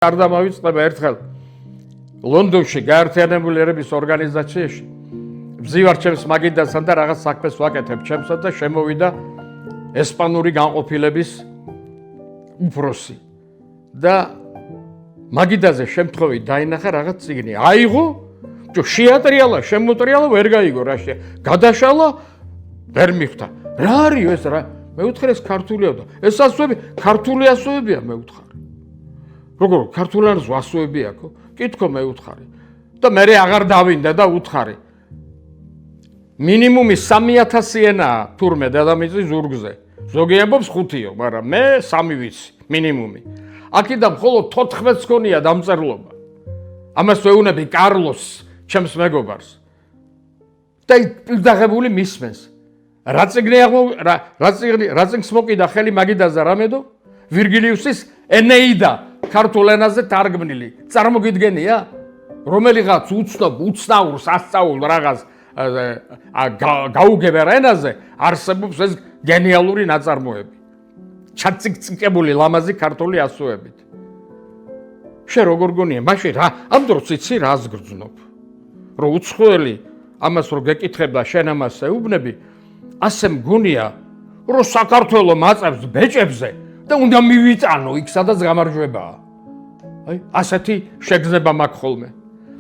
არ დამავიწყდება ერთხელ ლონდონში გაერთიანებული ერების ორგანიზაციაში ვზივარ ჩემს მაგიდასთან და რაღაც საქმეს ვაკეთებ ჩემსა და შემოვიდა ესპანური განყოფილების უფროსი და მაგიდაზე შემთხვევით დაინახა რაღაც წიგნი აიღო შეატრიალა შემოტრიალა ვერ გაიგო რა გადაშალა ვერ მიხვდა რა არის ეს რა მე ვუთხარ ეს ქართულია და ეს ასოები ქართული ასოებია მე ვუთხარ როგორ ქართულანს ასოები აქო კითხო მე ვუთხარი და მე აღარ დავინდა და ვუთხარი მინიმუმი 3000 ენაა თურმე დედამიწის ზურგზე ზოგი ამბობს 5-იო მაგრამ მე 3 ვიცი მინიმუმი აქედან მხოლოდ 14-ს ქონია დამწერლობა ამას ვეუბნები კარლოს ჩემს მეგობარს და პირდაღებული მისმენს რა წიგნს მოკიდა ხელი მაგიდაზე რამედო ვირგილიუსის ენეიდა ქართულ ენაზე თარგმნილი წარმოგიდგენია რომელიღაც უცნაურს ასწაულ რაღაც გაუგებარ ენაზე არსებობს ეს გენიალური ნაწარმოები ჩაციკწიკებული ლამაზი ქართული ასოებით შე როგორ გონია მაშინ რა ამ დროს იცი რას გრძნობ რომ უცხოელი ამას რო გეკითხება შენ ამას ეუბნები ასე მგონია რომ საქართველოს მაწევს ბეჭებზე და უნდა მივიტანო იქ სადაც გამარჯვებაა აი ასეთი შეგრძნება მაქვს ხოლმე